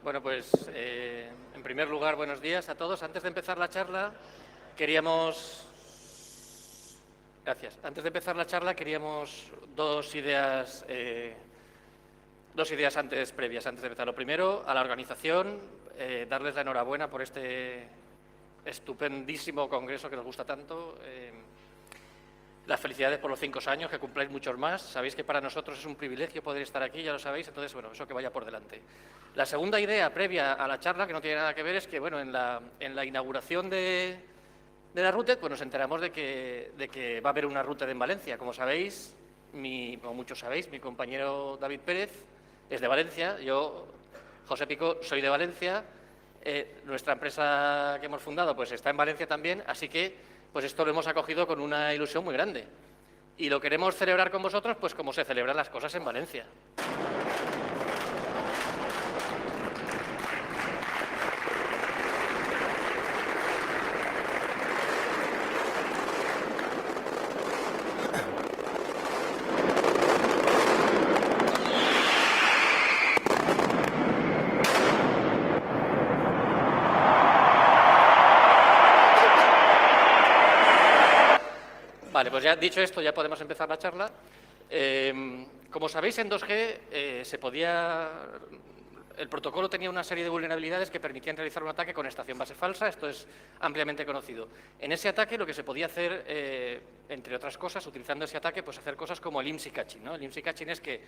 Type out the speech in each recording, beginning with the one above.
Bueno, pues en primer lugar, buenos días a todos. Antes de empezar la charla, queríamos... Gracias. Antes de empezar la charla, queríamos dos ideas antes previas, antes de empezar. Lo primero, a la organización, darles la enhorabuena por este estupendísimo congreso que nos gusta tanto. Las felicidades por los 5 años, que cumpláis muchos más. Sabéis que para nosotros es un privilegio poder estar aquí, ya lo sabéis, entonces, bueno, eso que vaya por delante. La segunda idea previa a la charla, que no tiene nada que ver, es que, bueno, en la inauguración de la RUTED, pues nos enteramos de que va a haber una RUTED en Valencia. Como sabéis, o muchos sabéis, mi compañero David Pérez es de Valencia, yo, José Picó, soy de Valencia, nuestra empresa que hemos fundado pues está en Valencia también, así que pues esto lo hemos acogido con una ilusión muy grande. Y lo queremos celebrar con vosotros, pues como se celebran las cosas en Valencia. Vale, pues ya dicho esto, ya podemos empezar la charla. Como sabéis, en 2G el protocolo tenía una serie de vulnerabilidades que permitían realizar un ataque con estación base falsa. Esto es ampliamente conocido. En ese ataque lo que se podía hacer, entre otras cosas, utilizando ese ataque, pues hacer cosas como el IMSI catching, ¿no? El IMSI catching es que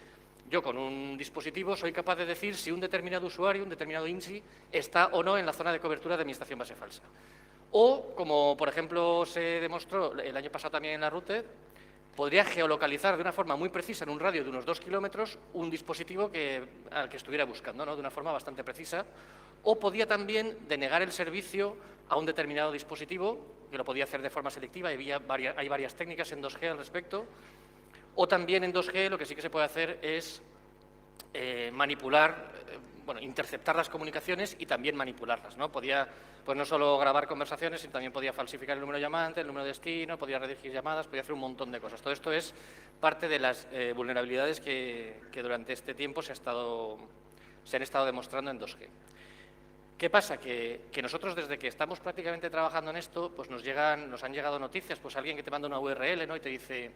yo con un dispositivo soy capaz de decir si un determinado usuario, un determinado IMSI, está o no en la zona de cobertura de mi estación base falsa. O, como por ejemplo se demostró el año pasado también en la RUTED, podría geolocalizar de una forma muy precisa, en un radio de unos 2 kilómetros, un dispositivo al que estuviera buscando, ¿no? De una forma bastante precisa. O podía también denegar el servicio a un determinado dispositivo, que lo podía hacer de forma selectiva, y hay varias técnicas en 2G al respecto. O también en 2G lo que sí que se puede hacer es manipular, interceptar las comunicaciones y también manipularlas, ¿no? Podía, pues no solo grabar conversaciones, sino también podía falsificar el número de llamante, el número de destino, podía redirigir llamadas, podía hacer un montón de cosas. Todo esto es parte de las vulnerabilidades que durante este tiempo se han estado demostrando en 2G. ¿Qué pasa? Que nosotros, desde que estamos prácticamente trabajando en esto, pues nos han llegado noticias, pues alguien que te manda una URL, ¿no? Y te dice: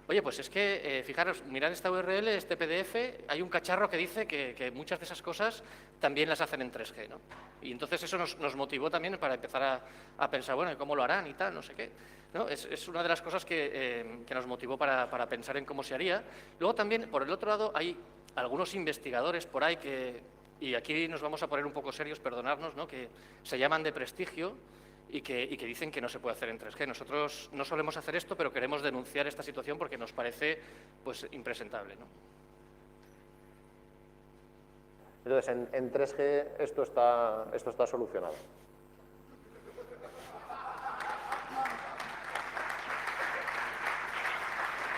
oye, pues es que, fijaros, mirad esta URL, este PDF, hay un cacharro que dice que muchas de esas cosas también las hacen en 3G, ¿no? Y entonces eso nos motivó también para empezar a pensar, bueno, ¿cómo lo harán y tal? No sé qué, ¿no? Es una de las cosas que nos motivó para pensar en cómo se haría. Luego también, por el otro lado, hay algunos investigadores por ahí y aquí nos vamos a poner un poco serios, perdonadnos, ¿no? Que se llaman de prestigio, y que dicen que no se puede hacer en 3G. Nosotros no solemos hacer esto, pero queremos denunciar esta situación porque nos parece pues impresentable, ¿no? Entonces, en 3G esto está solucionado.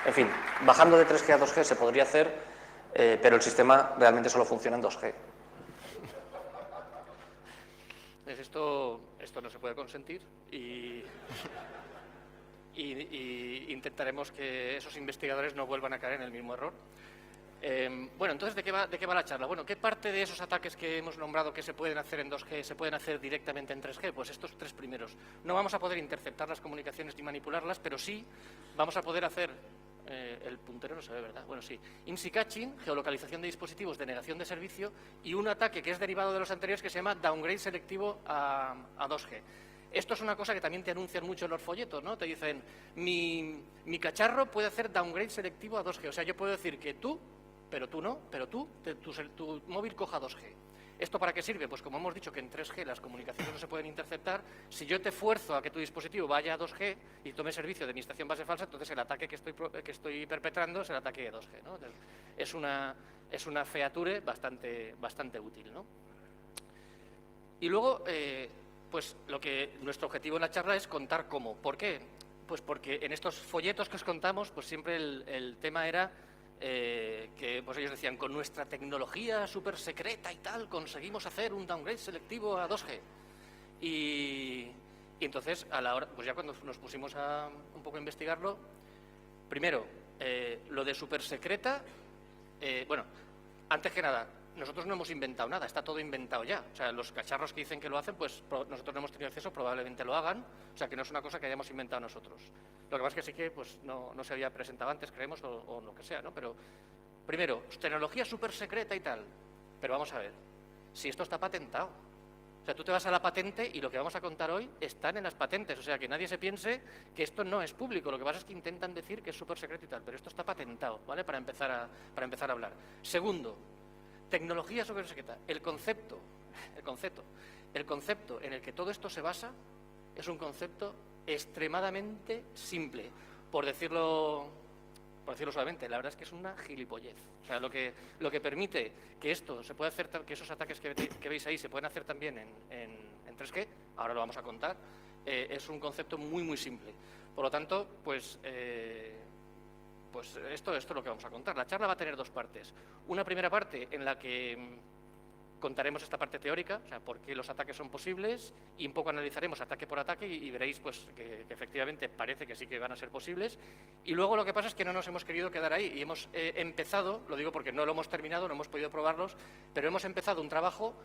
En fin, bajando de 3G a 2G se podría hacer, pero el sistema realmente solo funciona en 2G. Esto no se puede consentir y intentaremos que esos investigadores no vuelvan a caer en el mismo error. Bueno, entonces, ¿de qué va la charla? Bueno, ¿qué parte de esos ataques que hemos nombrado que se pueden hacer en 2G se pueden hacer directamente en 3G? Pues estos 3 primeros. No vamos a poder interceptar las comunicaciones ni manipularlas, pero sí vamos a poder hacer... el puntero no se ve, ¿verdad? Bueno, sí. IMSI catching, geolocalización de dispositivos, denegación de servicio, y un ataque que es derivado de los anteriores que se llama downgrade selectivo a 2G. Esto es una cosa que también te anuncian mucho en los folletos, ¿no? Te dicen, mi cacharro puede hacer downgrade selectivo a 2G. O sea, yo puedo decir que tú, pero tú no, pero tu móvil coja 2G. ¿Esto para qué sirve? Pues como hemos dicho que en 3G las comunicaciones no se pueden interceptar, si yo te fuerzo a que tu dispositivo vaya a 2G y tome servicio de mi estación base falsa, entonces el ataque que estoy perpetrando es el ataque de 2G, ¿no? Es una feature bastante útil, ¿no? Y luego, pues nuestro objetivo en la charla es contar cómo. ¿Por qué? Pues porque en estos folletos que os contamos, pues siempre el tema era... que pues ellos decían, con nuestra tecnología súper secreta y tal, conseguimos hacer un downgrade selectivo a 2G. Y entonces, a la hora, pues ya cuando nos pusimos a un poco a investigarlo, primero, lo de súper secreta, bueno, antes que nada, nosotros no hemos inventado nada, está todo inventado ya. O sea, los cacharros que dicen que lo hacen, pues nosotros no hemos tenido acceso, probablemente lo hagan. O sea, que no es una cosa que hayamos inventado nosotros. Lo que pasa es que sí que pues, no se había presentado antes, creemos, o lo que sea, ¿no? Pero, primero, tecnología súper secreta y tal. Pero vamos a ver, si esto está patentado. O sea, tú te vas a la patente y lo que vamos a contar hoy están en las patentes. O sea, que nadie se piense que esto no es público. Lo que pasa es que intentan decir que es súper secreto y tal, pero esto está patentado, ¿vale? Para empezar a hablar. Segundo, tecnología súper secreta. El concepto en el que todo esto se basa es un concepto extremadamente simple, por decirlo suavemente. La verdad es que es una gilipollez. O sea, lo que permite que esto se pueda hacer, que esos ataques que veis ahí se pueden hacer también en 3G, ahora lo vamos a contar, es un concepto muy, muy simple. Por lo tanto, pues esto es lo que vamos a contar. La charla va a tener dos partes. Una primera parte en la que contaremos esta parte teórica, o sea, por qué los ataques son posibles, y un poco analizaremos ataque por ataque y veréis pues, que efectivamente parece que sí que van a ser posibles. Y luego lo que pasa es que no nos hemos querido quedar ahí y hemos empezado, lo digo porque no lo hemos terminado, no hemos podido probarlos, pero hemos empezado un trabajo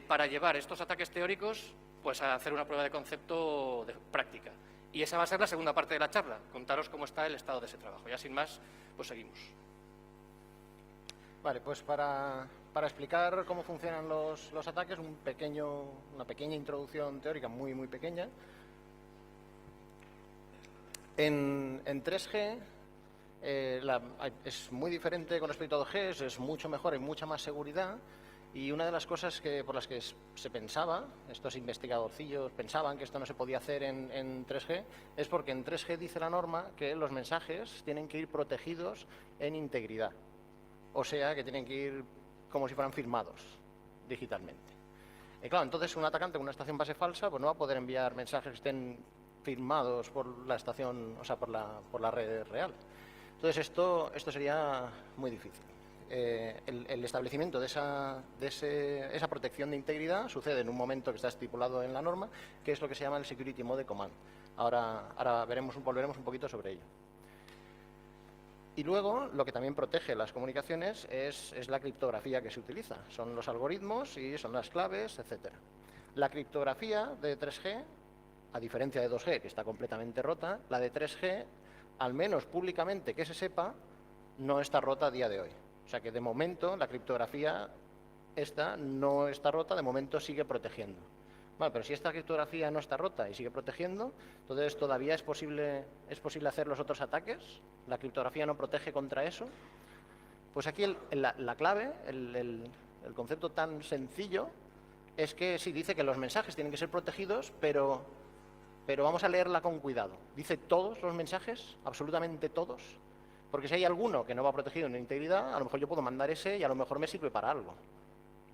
para llevar estos ataques teóricos pues, a hacer una prueba de concepto práctica. Y esa va a ser la segunda parte de la charla, contaros cómo está el estado de ese trabajo. Ya sin más, pues seguimos. Vale, pues para explicar cómo funcionan los ataques, una pequeña introducción teórica muy, muy pequeña. En 3G es muy diferente con respecto a 2G, es mucho mejor, hay mucha más seguridad. Y una de las cosas por las que se pensaba, estos investigadorcillos pensaban que esto no se podía hacer en 3G, es porque en 3G dice la norma que los mensajes tienen que ir protegidos en integridad. O sea, que tienen que ir como si fueran firmados digitalmente. Y claro, entonces un atacante con una estación base falsa pues no va a poder enviar mensajes que estén firmados por la estación, o sea, por la red real. Entonces esto sería muy difícil. El establecimiento de esa protección de integridad sucede en un momento que está estipulado en la norma, que es lo que se llama el Security Mode Command. Ahora volveremos un poquito sobre ello. Y luego, lo que también protege las comunicaciones es la criptografía que se utiliza. Son los algoritmos y son las claves, etc. La criptografía de 3G, a diferencia de 2G, que está completamente rota, la de 3G, al menos públicamente que se sepa, no está rota a día de hoy. O sea que de momento la criptografía esta no está rota, de momento sigue protegiendo. Bueno, pero si esta criptografía no está rota y sigue protegiendo, entonces todavía es posible hacer los otros ataques. La criptografía no protege contra eso. Pues aquí la clave, el concepto tan sencillo, es que sí, dice que los mensajes tienen que ser protegidos, pero vamos a leerla con cuidado. Dice todos los mensajes, absolutamente todos, porque si hay alguno que no va protegido en integridad, a lo mejor yo puedo mandar ese y a lo mejor me sirve para algo,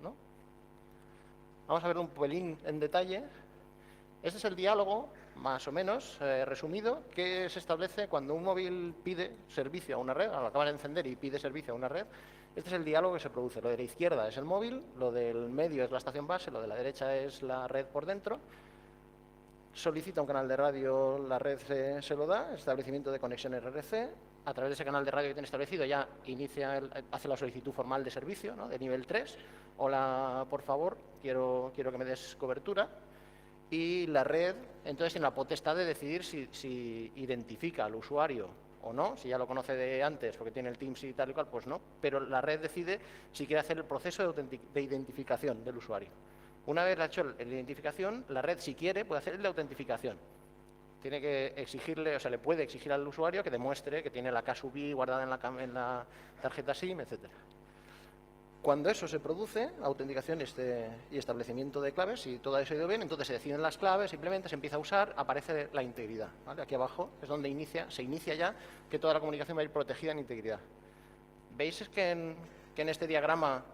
¿no? Vamos a verlo un pelín en detalle. Este es el diálogo, más o menos, resumido, que se establece cuando un móvil pide servicio a una red, lo acaba de encender y pide servicio a una red. Este es el diálogo que se produce. Lo de la izquierda es el móvil, lo del medio es la estación base, lo de la derecha es la red por dentro. Solicita un canal de radio, la red se lo da, establecimiento de conexión RRC. A través de ese canal de radio que tiene establecido ya hace la solicitud formal de servicio, ¿no?, de nivel 3. Hola, por favor, quiero que me des cobertura. Y la red entonces tiene la potestad de decidir si identifica al usuario o no. Si ya lo conoce de antes porque tiene el Teams y tal y cual, pues no. Pero la red decide si quiere hacer el proceso de identificación del usuario. Una vez hecho la identificación, la red, si quiere, puede hacer el de autentificación. Tiene que exigirle, o sea, le puede exigir al usuario que demuestre que tiene la KSUBI guardada en la tarjeta SIM, etc. Cuando eso se produce, autenticación y establecimiento de claves, si todo eso ha ido bien, entonces se deciden las claves, simplemente se empieza a usar, aparece la integridad, ¿vale? Aquí abajo es donde se inicia ya que toda la comunicación va a ir protegida en integridad. ¿Veis que en este diagrama,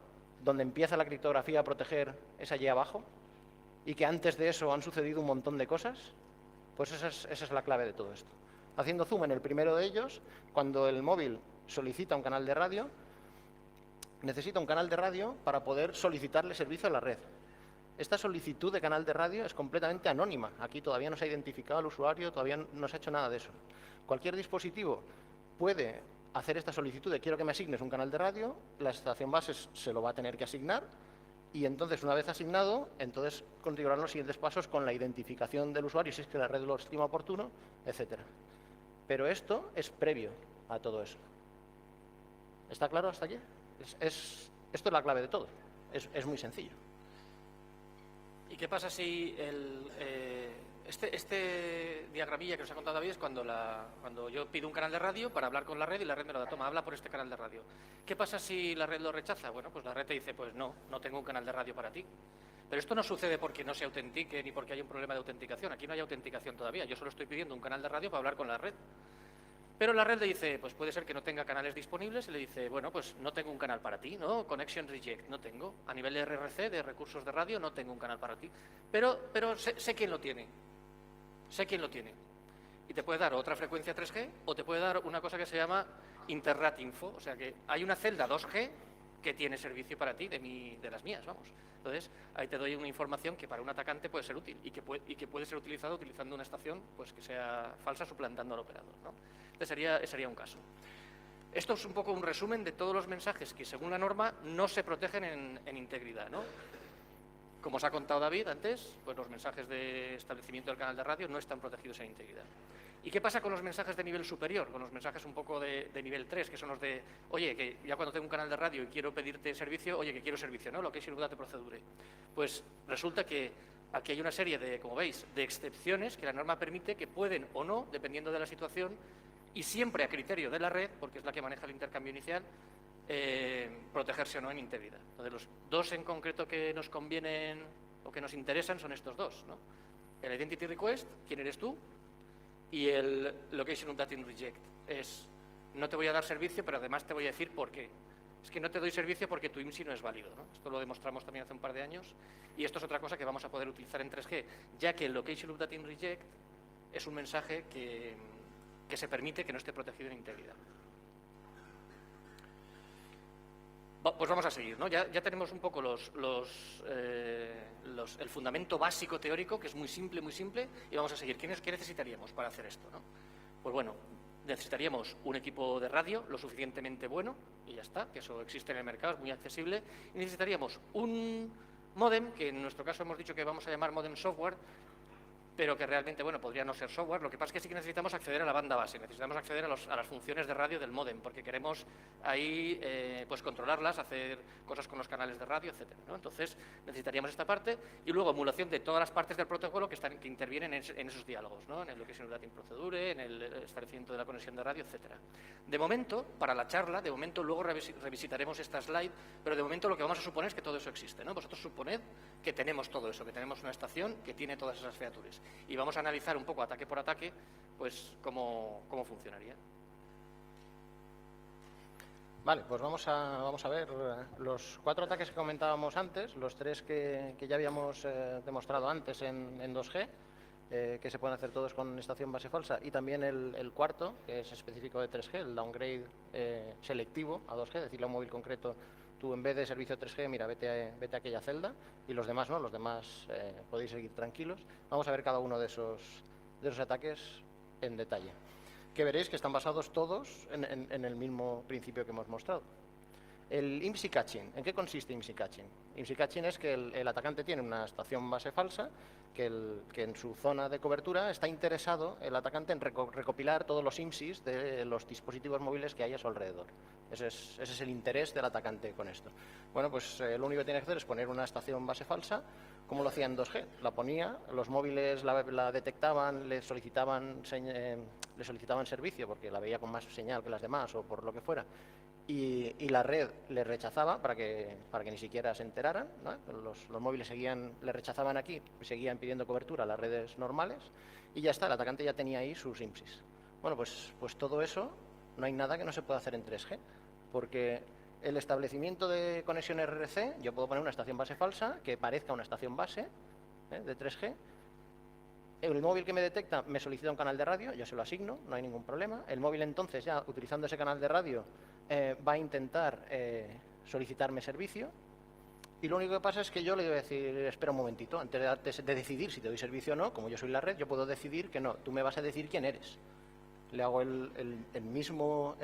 donde empieza la criptografía a proteger, es allí abajo? Y que antes de eso han sucedido un montón de cosas. Pues esa es la clave de todo esto. Haciendo zoom en el primero de ellos, cuando el móvil solicita un canal de radio, necesita un canal de radio para poder solicitarle servicio a la red. Esta solicitud de canal de radio es completamente anónima. Aquí todavía no se ha identificado al usuario, todavía no se ha hecho nada de eso. Cualquier dispositivo puede hacer esta solicitud de quiero que me asignes un canal de radio, la estación base se lo va a tener que asignar y entonces, una vez asignado, entonces continuarán los siguientes pasos con la identificación del usuario, si es que la red lo estima oportuno, etcétera. Pero esto es previo a todo eso. ¿Está claro hasta aquí? Esto es la clave de todo. Es muy sencillo. ¿Y qué pasa si este diagramilla que os ha contado David es cuando yo pido un canal de radio para hablar con la red y la red me lo da, toma, habla por este canal de radio? ¿Qué pasa si la red lo rechaza? Bueno, pues la red te dice, pues no tengo un canal de radio para ti. Pero esto no sucede porque no se autentique ni porque haya un problema de autenticación. Aquí no hay autenticación todavía. Yo solo estoy pidiendo un canal de radio para hablar con la red. Pero la red le dice, pues puede ser que no tenga canales disponibles, y le dice, bueno, pues no tengo un canal para ti, ¿no? Connection reject, no tengo. A nivel de RRC, de recursos de radio, no tengo un canal para ti. Pero sé quién lo tiene. Sé quién lo tiene. Y te puede dar otra frecuencia 3G o te puede dar una cosa que se llama Interrat Info. O sea que hay una celda 2G que tiene servicio para ti, de las mías, vamos. Entonces, ahí te doy una información que para un atacante puede ser útil y que puede ser utilizado utilizando una estación pues que sea falsa suplantando al operador, ¿no? Entonces sería un caso. Esto es un poco un resumen de todos los mensajes que, según la norma, no se protegen en integridad, ¿no? Como os ha contado David antes, pues los mensajes de establecimiento del canal de radio no están protegidos en integridad. ¿Y qué pasa con los mensajes de nivel superior? Con los mensajes un poco de nivel 3, que son los de, oye, que ya cuando tengo un canal de radio y quiero pedirte servicio, oye, que quiero servicio, ¿no? Location of data procedure. Pues resulta que aquí hay una serie de, como veis, de excepciones que la norma permite que pueden o no, dependiendo de la situación, y siempre a criterio de la red, porque es la que maneja el intercambio inicial, protegerse o no en integridad. Entonces, los dos en concreto que nos convienen o que nos interesan son estos dos, ¿no? El Identity Request, quién eres tú, y el Location of Data Reject. No te voy a dar servicio, pero además te voy a decir por qué. Es que no te doy servicio porque tu IMSI no es válido, ¿no? Esto lo demostramos también hace un par de años, y esto es otra cosa que vamos a poder utilizar en 3G, ya que el Location of Data Reject es un mensaje que se permite que no esté protegido en integridad. Pues vamos a seguir, ¿no? Ya tenemos un poco el fundamento básico teórico, que es muy simple, y vamos a seguir. ¿Qué necesitaríamos para hacer esto, no? Pues bueno, necesitaríamos un equipo de radio lo suficientemente bueno, y ya está, que eso existe en el mercado, es muy accesible, y necesitaríamos un módem, que en nuestro caso hemos dicho que vamos a llamar módem software, pero que realmente, bueno, podría no ser software. Lo que pasa es que sí que necesitamos acceder a la banda base, necesitamos acceder a las funciones de radio del módem, porque queremos ahí pues controlarlas, hacer cosas con los canales de radio, etcétera, ¿no? Entonces necesitaríamos esta parte y luego emulación de todas las partes del protocolo que intervienen en esos diálogos, ¿no? En el Location of Data Procedure, en el establecimiento de la conexión de radio, etcétera. De momento, para la charla, luego revisitaremos esta slide, pero de momento lo que vamos a suponer es que todo eso existe, ¿no? Vosotros suponed que tenemos todo eso, que tenemos una estación que tiene todas esas features. Y vamos a analizar un poco ataque por ataque, pues cómo funcionaría. Vale, pues vamos a ver los 4 ataques que comentábamos antes, los 3 que ya habíamos demostrado antes en 2G, que se pueden hacer todos con estación base falsa, y también el cuarto, que es específico de 3G, el downgrade selectivo a 2G, es decir, a un móvil concreto. Tú, en vez de servicio 3G, mira, vete a aquella celda, y los demás no, los demás podéis seguir tranquilos. Vamos a ver cada uno de esos ataques en detalle, que veréis que están basados todos en el mismo principio que hemos mostrado. El IMSI catching. ¿En qué consiste IMSI catching? IMSI catching es que el atacante tiene una estación base falsa, que en su zona de cobertura está interesado el atacante en recopilar todos los IMSIs de los dispositivos móviles que hay a su alrededor. Ese es el interés del atacante con esto. Bueno, pues lo único que tiene que hacer es poner una estación base falsa, como lo hacía en 2G. La ponía, los móviles la detectaban, le solicitaban servicio porque la veía con más señal que las demás o por lo que fuera. Y la red le rechazaba para que ni siquiera se enteraran, ¿no? Los móviles le rechazaban aquí, seguían pidiendo cobertura a las redes normales, y ya está, el atacante ya tenía ahí sus IMSIs. Bueno, pues todo eso, no hay nada que no se pueda hacer en 3G, porque el establecimiento de conexión RRC, yo puedo poner una estación base falsa que parezca una estación base de 3G. El móvil que me detecta me solicita un canal de radio, yo se lo asigno, no hay ningún problema. El móvil, entonces, ya utilizando ese canal de radio, va a intentar solicitarme servicio, y lo único que pasa es que yo le voy a decir, espera un momentito, antes de decidir si te doy servicio o no, como yo soy la red, yo puedo decidir que no, tú me vas a decir quién eres. le hago el mismo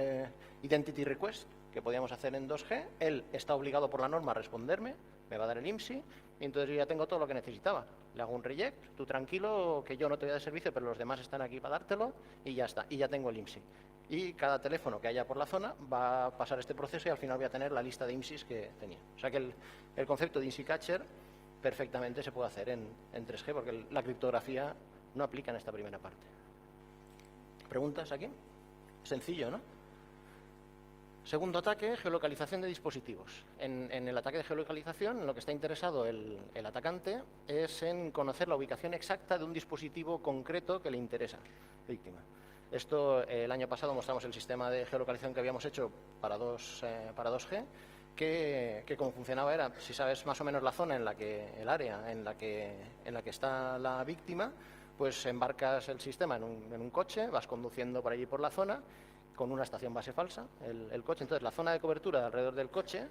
identity request que podíamos hacer en 2G, él está obligado por la norma a responderme, me va a dar el IMSI, y entonces yo ya tengo todo lo que necesitaba. Le hago un reject, tú tranquilo, que yo no te voy a dar servicio, pero los demás están aquí para dártelo, y ya está, y ya tengo el IMSI. Y cada teléfono que haya por la zona va a pasar este proceso y al final voy a tener la lista de IMSIs que tenía. O sea que el concepto de IMSI Catcher perfectamente se puede hacer en 3G, porque la criptografía no aplica en esta primera parte. ¿Preguntas aquí? Sencillo, ¿no? Segundo ataque, geolocalización de dispositivos. En el ataque de geolocalización, en lo que está interesado el atacante es en conocer la ubicación exacta de un dispositivo concreto que le interesa, víctima. Esto, el año pasado mostramos el sistema de geolocalización que habíamos hecho para 2G, que como funcionaba era, si sabes más o menos la zona, el área en la que está la víctima, pues embarcas el sistema en un coche, vas conduciendo por allí por la zona, con una estación base falsa, el coche. Entonces, la zona de cobertura alrededor del coche,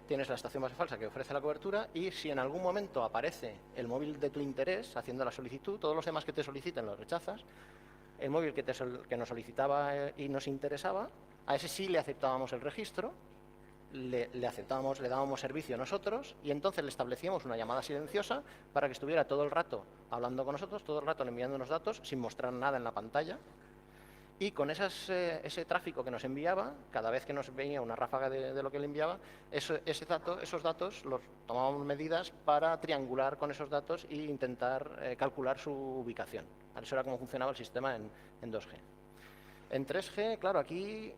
tienes la estación base falsa que ofrece la cobertura, y si en algún momento aparece el móvil de tu interés haciendo la solicitud, todos los demás que te soliciten los rechazas, el móvil que nos solicitaba y nos interesaba, a ese sí le aceptábamos el registro, le dábamos servicio nosotros, y entonces le establecíamos una llamada silenciosa para que estuviera todo el rato hablando con nosotros, todo el rato enviándonos datos sin mostrar nada en la pantalla. Y con ese tráfico que nos enviaba, cada vez que nos venía una ráfaga de lo que le enviaba, esos datos los tomábamos medidas para triangular con esos datos e intentar calcular su ubicación. Eso era como funcionaba el sistema en 2G. En 3G, claro, aquí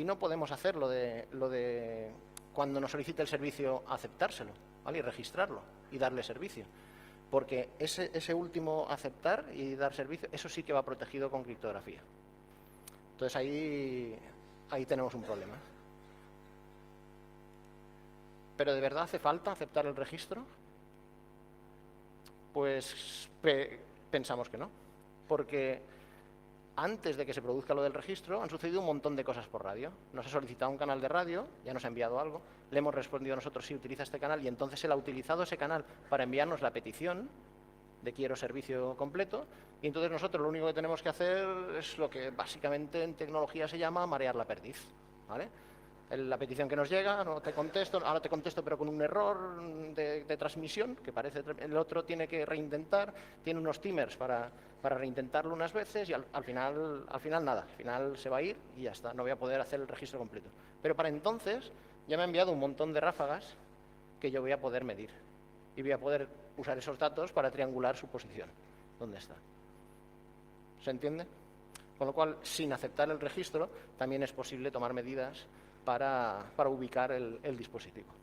no podemos hacer lo de cuando nos solicite el servicio aceptárselo, ¿vale? Y registrarlo y darle servicio. Porque ese último aceptar y dar servicio, eso sí que va protegido con criptografía. Entonces ahí tenemos un problema. ¿Pero de verdad hace falta aceptar el registro? Pues pensamos que no, porque antes de que se produzca lo del registro han sucedido un montón de cosas por radio. Nos ha solicitado un canal de radio, ya nos ha enviado algo, le hemos respondido nosotros sí, utiliza este canal, y entonces él ha utilizado ese canal para enviarnos la petición de quiero servicio completo, y entonces nosotros lo único que tenemos que hacer es lo que básicamente en tecnología se llama marear la perdiz, ¿vale? La petición que nos llega, no te contesto, ahora te contesto pero con un error de transmisión, que parece, el otro tiene que reintentar, tiene unos timers para reintentarlo unas veces, y al final nada, al final se va a ir y ya está, no voy a poder hacer el registro completo. Pero para entonces ya me ha enviado un montón de ráfagas que yo voy a poder medir, y voy a poder usar esos datos para triangular su posición, dónde está. ¿Se entiende? Con lo cual, sin aceptar el registro, también es posible tomar medidas para ubicar el dispositivo.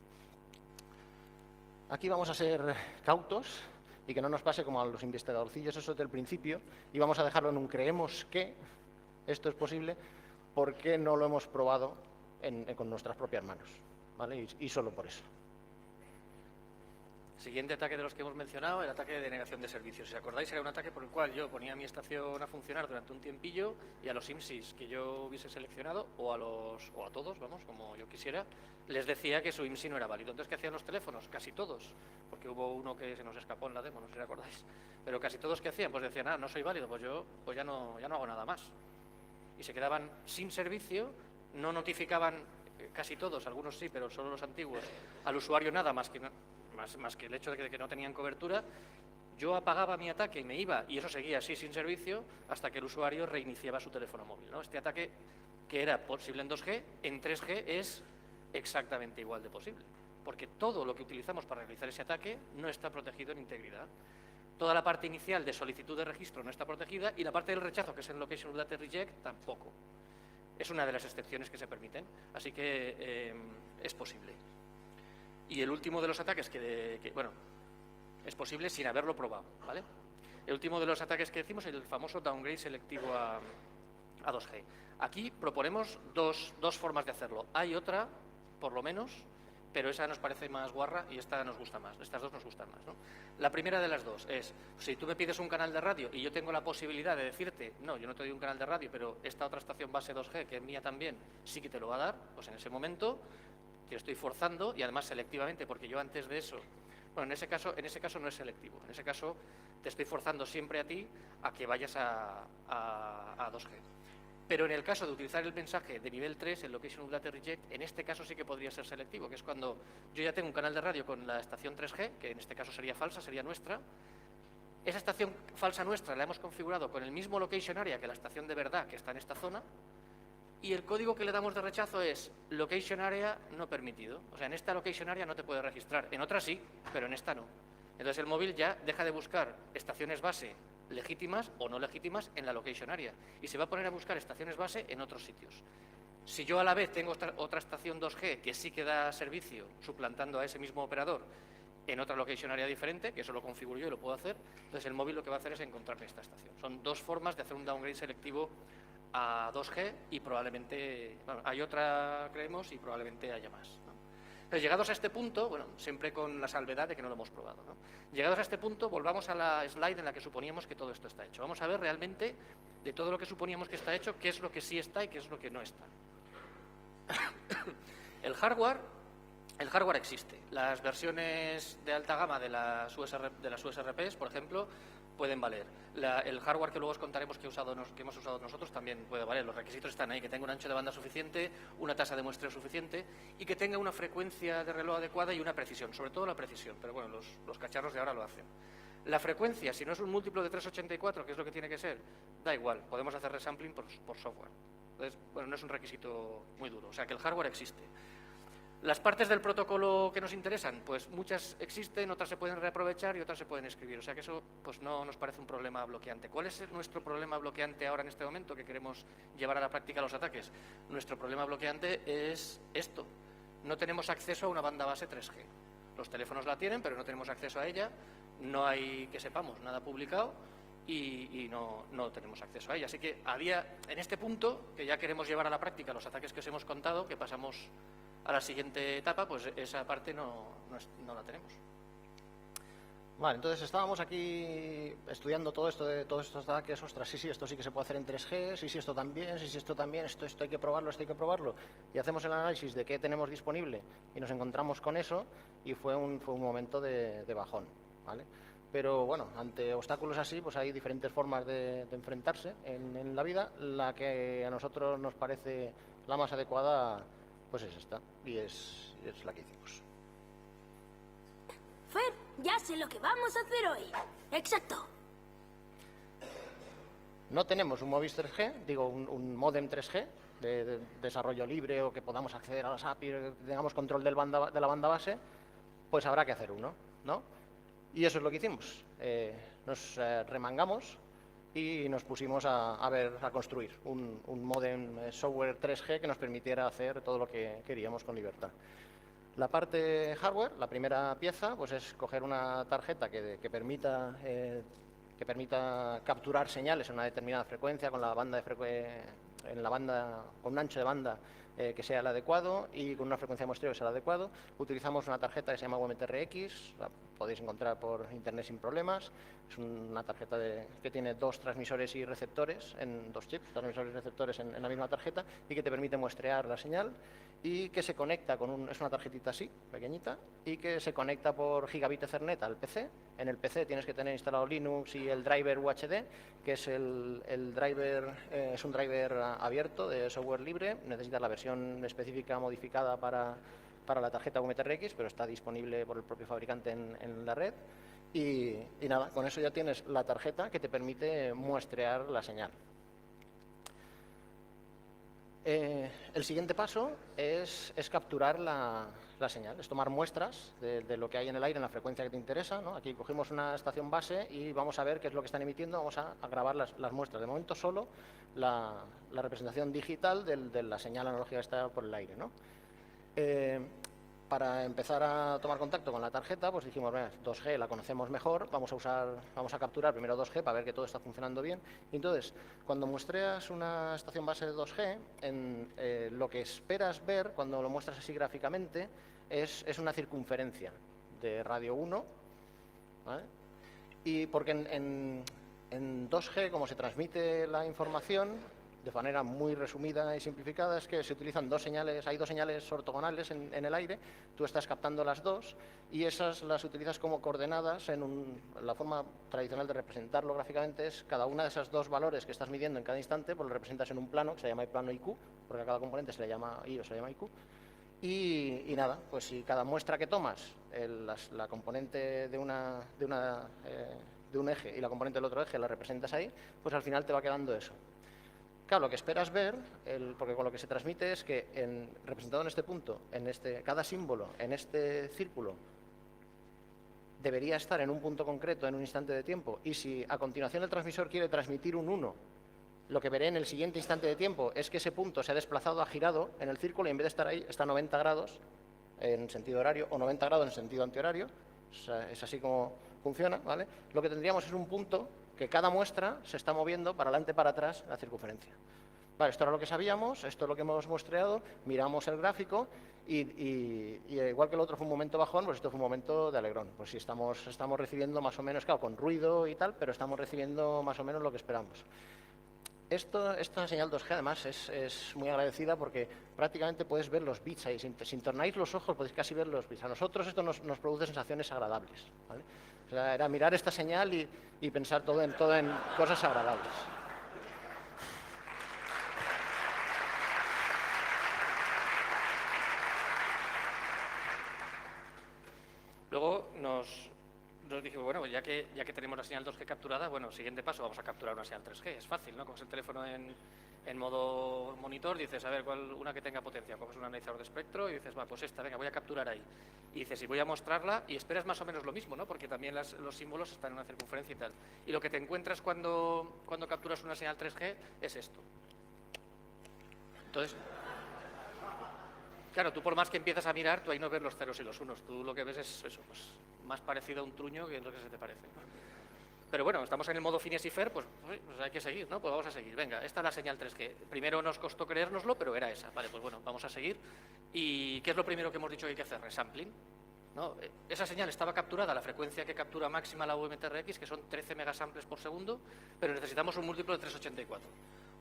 Aquí vamos a ser cautos y que no nos pase como a los investigadorcillos esos del principio, y vamos a dejarlo en un creemos que esto es posible porque no lo hemos probado con nuestras propias manos, ¿vale? Y solo por eso. Siguiente ataque de los que hemos mencionado, el ataque de denegación de servicios. Si os acordáis, era un ataque por el cual yo ponía mi estación a funcionar durante un tiempillo, y a los IMSIs que yo hubiese seleccionado, o a todos, vamos, como yo quisiera, les decía que su IMSI no era válido. Entonces, ¿qué hacían los teléfonos? Casi todos, porque hubo uno que se nos escapó en la demo, no sé si acordáis. Pero casi todos, ¿qué hacían? Pues decían, no soy válido, pues yo ya no hago nada más. Y se quedaban sin servicio, no notificaban, casi todos, algunos sí, pero solo los antiguos, al usuario nada más que el hecho de que no tenían cobertura. Yo apagaba mi ataque y me iba, y eso seguía así sin servicio hasta que el usuario reiniciaba su teléfono móvil, ¿no? Este ataque, que era posible en 2G, en 3G es exactamente igual de posible, porque todo lo que utilizamos para realizar ese ataque no está protegido en integridad. Toda la parte inicial de solicitud de registro no está protegida, y la parte del rechazo, que es el Location Update Reject, tampoco. Es una de las excepciones que se permiten, así que es posible. Y el último de los ataques bueno, es posible sin haberlo probado, ¿vale? El último de los ataques que decimos es el famoso downgrade selectivo a 2G. Aquí proponemos dos formas de hacerlo. Hay otra, por lo menos, pero esa nos parece más guarra y esta nos gusta más. Estas dos nos gustan más, ¿no? La primera de las dos es, si tú me pides un canal de radio y yo tengo la posibilidad de decirte, no, yo no te doy un canal de radio, pero esta otra estación base 2G, que es mía también, sí que te lo va a dar, pues en ese momento te estoy forzando, y además selectivamente, porque yo antes de eso, bueno, en ese caso no es selectivo, en ese caso te estoy forzando siempre a ti a que vayas a 2G. Pero en el caso de utilizar el mensaje de nivel 3, el Location of Data Reject, en este caso sí que podría ser selectivo, que es cuando yo ya tengo un canal de radio con la estación 3G, que en este caso sería falsa, sería nuestra. Esa estación falsa nuestra la hemos configurado con el mismo location area que la estación de verdad que está en esta zona, y el código que le damos de rechazo es location area no permitido. O sea, en esta location area no te puede registrar, en otra sí, pero en esta no. Entonces el móvil ya deja de buscar estaciones base legítimas o no legítimas en la location area y se va a poner a buscar estaciones base en otros sitios. Si yo a la vez tengo otra estación 2G que sí que da servicio suplantando a ese mismo operador en otra location area diferente, que eso lo configuro yo y lo puedo hacer, entonces el móvil lo que va a hacer es encontrarme esta estación. Son dos formas de hacer un downgrade selectivo a 2G y probablemente, bueno, hay otra, creemos, y probablemente haya más, ¿no? Entonces, llegados a este punto, bueno, siempre con la salvedad de que no lo hemos probado, ¿no? Llegados a este punto, volvamos a la slide en la que suponíamos que todo esto está hecho. Vamos a ver realmente, de todo lo que suponíamos que está hecho, qué es lo que sí está y qué es lo que no está. El hardware existe. Las versiones de alta gama de las USRPs, por ejemplo, pueden valer. El hardware que luego os contaremos que hemos usado nosotros también puede valer. Los requisitos están ahí, que tenga un ancho de banda suficiente, una tasa de muestreo suficiente y que tenga una frecuencia de reloj adecuada y una precisión, sobre todo la precisión, pero bueno, los cacharros de ahora lo hacen. La frecuencia, si no es un múltiplo de 384, que es lo que tiene que ser, da igual, podemos hacer resampling por software. Entonces, bueno, no es un requisito muy duro, o sea que el hardware existe. Las partes del protocolo que nos interesan, pues muchas existen, otras se pueden reaprovechar y otras se pueden escribir. O sea que eso pues no nos parece un problema bloqueante. ¿Cuál es nuestro problema bloqueante ahora en este momento que queremos llevar a la práctica los ataques? Nuestro problema bloqueante es esto. No tenemos acceso a una banda base 3G. Los teléfonos la tienen, pero no tenemos acceso a ella. No hay, que sepamos, nada publicado y no tenemos acceso a ella. Así que en este punto, que ya queremos llevar a la práctica los ataques que os hemos contado, que pasamos a la siguiente etapa, pues esa parte no la tenemos. Vale, entonces estábamos aquí estudiando todo esto de todos estos ataques. Ostras, sí, esto sí que se puede hacer en 3G, sí, esto también, sí, esto también, esto hay que probarlo, esto hay que probarlo. Y hacemos el análisis de qué tenemos disponible y nos encontramos con eso y fue un momento de bajón, ¿vale? Pero bueno, ante obstáculos así, pues hay diferentes formas de enfrentarse en la vida. La que a nosotros nos parece la más adecuada, pues es esta, y es la que hicimos. Fer, ya sé lo que vamos a hacer hoy. Exacto. No tenemos un Movis 3G, digo, un módem 3G de desarrollo libre o que podamos acceder a las APIs, que tengamos control de la banda base, pues habrá que hacer uno, ¿no? Y eso es lo que hicimos. Nos remangamos y nos pusimos a construir un módem software 3G que nos permitiera hacer todo lo que queríamos con libertad. La parte hardware, la primera pieza, pues es coger una tarjeta que permita capturar señales en una determinada frecuencia con con un ancho de banda que sea el adecuado y con una frecuencia de muestreo que sea el adecuado. Utilizamos una tarjeta que se llama UMTRX, la podéis encontrar por internet sin problemas. Es una tarjeta que tiene dos transmisores y receptores, en dos chips, transmisores y receptores en la misma tarjeta, y que te permite muestrear la señal y que se conecta es una tarjetita así, pequeñita, y que se conecta por gigabit Ethernet al PC. En el PC tienes que tener instalado Linux y el driver UHD, que es el driver, es un driver abierto de software libre. Necesitas la versión específica modificada para la tarjeta UMTRX, pero está disponible por el propio fabricante en la red. Y nada, con eso ya tienes la tarjeta que te permite muestrear la señal. El siguiente paso es capturar la señal, es tomar muestras de lo que hay en el aire en la frecuencia que te interesa, ¿no? Aquí cogimos una estación base y vamos a ver qué es lo que están emitiendo, vamos a grabar las muestras. De momento solo la representación digital de la señal analógica que está por el aire, ¿no? Para empezar a tomar contacto con la tarjeta, pues dijimos, 2G la conocemos mejor, vamos a capturar primero 2G para ver que todo está funcionando bien. Y entonces, cuando muestreas una estación base de 2G, lo que esperas ver, cuando lo muestras así gráficamente, es una circunferencia de radio 1, ¿vale? Y porque en 2G, como se transmite la información, de manera muy resumida y simplificada, es que se utilizan dos señales, hay dos señales ortogonales en el aire, tú estás captando las dos y esas las utilizas como coordenadas la forma tradicional de representarlo gráficamente es cada una de esos dos valores que estás midiendo en cada instante, pues lo representas en un plano que se llama el plano IQ, porque a cada componente se le llama I o se le llama IQ. Y nada, pues si cada muestra que tomas, la componente de un eje y la componente del otro eje la representas ahí, pues al final te va quedando eso. Claro, lo que esperas ver, porque con lo que se transmite es que representado en este punto, cada símbolo en este círculo debería estar en un punto concreto en un instante de tiempo, y si a continuación el transmisor quiere transmitir un 1, lo que veré en el siguiente instante de tiempo es que ese punto se ha desplazado, ha girado en el círculo y en vez de estar ahí está a 90 grados en sentido horario o 90 grados en sentido antihorario. O sea, es así como funciona, ¿vale? Lo que tendríamos es un punto que cada muestra se está moviendo para adelante, para atrás, en la circunferencia. Vale, esto era lo que sabíamos, esto es lo que hemos muestreado, miramos el gráfico y igual que el otro fue un momento bajón, pues esto fue un momento de alegrón. Pues sí, estamos recibiendo más o menos, claro, con ruido y tal, pero estamos recibiendo más o menos lo que esperamos. Esta señal 2G además es muy agradecida porque prácticamente puedes ver los bits ahí. Sin tornáis los ojos podéis casi ver los bits. A nosotros esto nos produce sensaciones agradables, ¿vale? O sea, era mirar esta señal y pensar todo en cosas agradables. Luego nos dijimos, bueno, ya que tenemos la señal 2G capturada, bueno, siguiente paso, vamos a capturar una señal 3G. Es fácil, ¿no? Coges el teléfono en modo monitor, dices, a ver, una que tenga potencia. Coges un analizador de espectro y dices, va, pues esta, venga, voy a capturar ahí. Y dices, y voy a mostrarla, y esperas más o menos lo mismo, ¿no? Porque también los símbolos están en una circunferencia y tal. Y lo que te encuentras cuando capturas una señal 3G es esto. Entonces, claro, tú por más que empiezas a mirar, tú ahí no ves los ceros y los unos. Tú lo que ves es eso, pues más parecido a un truño que es lo que se te parece. Pero bueno, estamos en el modo Phineas y Ferb, pues hay que seguir, ¿no? Pues vamos a seguir. Venga, esta es la señal 3G. Primero nos costó creérnoslo, pero era esa. Vale, pues bueno, vamos a seguir. ¿Y qué es lo primero que hemos dicho que hay que hacer? Resampling, ¿no? Esa señal estaba capturada a la frecuencia que captura máxima la VMTRX, que son 13 megasamples por segundo, pero necesitamos un múltiplo de 384.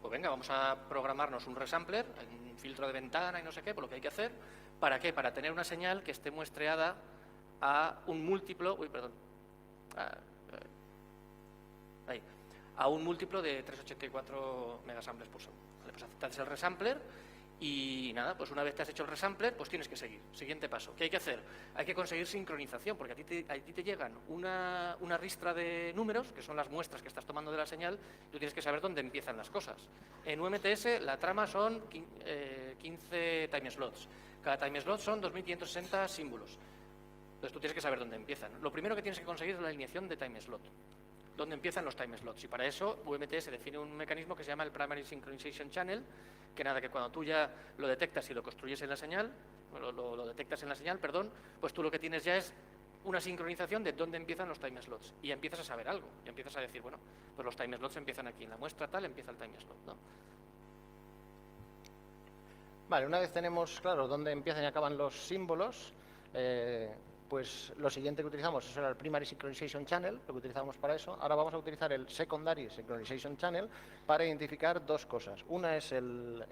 Pues venga, vamos a programarnos un resampler, un filtro de ventana y no sé qué, por lo que hay que hacer. ¿Para qué? Para tener una señal que esté muestreada a un múltiplo, a un múltiplo de 384 megasamples por segundo. Vale, pues aceptas el resampler y nada, pues una vez que has hecho el resampler, pues tienes que seguir. Siguiente paso. ¿Qué hay que hacer? Hay que conseguir sincronización, porque a ti te llegan una ristra de números, que son las muestras que estás tomando de la señal, y tú tienes que saber dónde empiezan las cosas. En UMTS la trama son 15 time slots. Cada time slot son 2560 símbolos. Entonces tú tienes que saber dónde empiezan. Lo primero que tienes que conseguir es la alineación de time slot. Dónde empiezan los time slots. Y para eso UMTS define un mecanismo que se llama el Primary Synchronization Channel, que nada, que cuando tú ya lo detectas y lo construyes en la señal, lo detectas en la señal, perdón, pues tú lo que tienes ya es una sincronización de dónde empiezan los time slots. Y ya empiezas a saber algo. Y empiezas a decir, bueno, pues los time slots empiezan aquí. En la muestra tal empieza el time slot, ¿no? Vale, una vez tenemos claro dónde empiezan y acaban los símbolos, pues lo siguiente que utilizamos es el Primary Synchronization Channel, lo que utilizamos para eso. Ahora vamos a utilizar el Secondary Synchronization Channel para identificar dos cosas. Una es el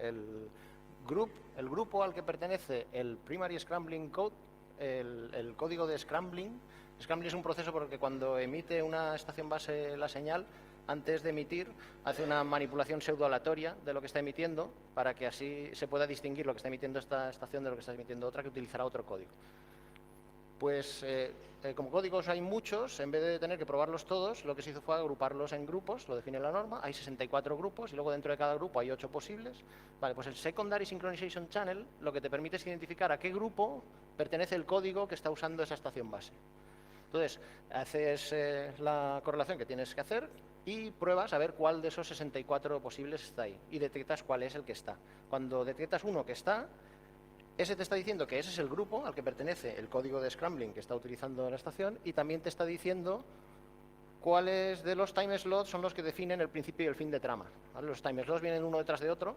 grupo al que pertenece el Primary Scrambling Code, el código de Scrambling. Scrambling es un proceso porque cuando emite una estación base la señal, antes de emitir, hace una manipulación pseudo-aleatoria de lo que está emitiendo para que así se pueda distinguir lo que está emitiendo esta estación de lo que está emitiendo otra, que utilizará otro código. Pues como códigos hay muchos, en vez de tener que probarlos todos, lo que se hizo fue agruparlos en grupos, lo define la norma, hay 64 grupos y luego dentro de cada grupo hay 8 posibles. Vale, pues el Secondary Synchronization Channel lo que te permite es identificar a qué grupo pertenece el código que está usando esa estación base. Entonces, haces la correlación que tienes que hacer y pruebas a ver cuál de esos 64 posibles está ahí y detectas cuál es el que está. Cuando detectas uno que está, ese te está diciendo que ese es el grupo al que pertenece el código de Scrambling que está utilizando la estación y también te está diciendo cuáles de los time slots son los que definen el principio y el fin de trama. ¿Vale? Los time slots vienen uno detrás de otro